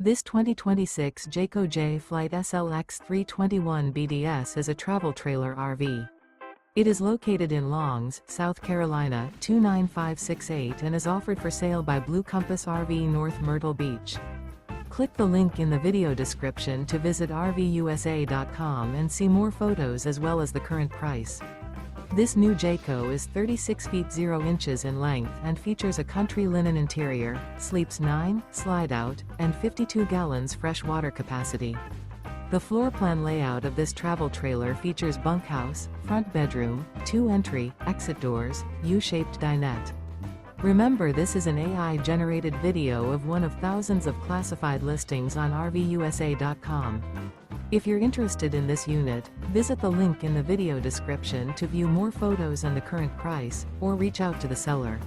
This 2026 Jayco Jay Flight SLX 321 BDS is a travel trailer RV. It is located in Longs, South Carolina 29568 and is offered for sale by Blue Compass RV North Myrtle Beach. Click the link in the video description to visit RVUSA.com and see more photos as well as the current price. This new Jayco is 36 feet 0 inches in length and features a country linen interior, sleeps 9, slide-out, and 52 gallons fresh water capacity. The floor plan layout of this travel trailer features bunkhouse, front bedroom, 2 entry, exit doors, U-shaped dinette. Remember, this is an AI-generated video of one of thousands of classified listings on RVUSA.com. If you're interested in this unit, visit the link in the video description to view more photos and the current price, or reach out to the seller.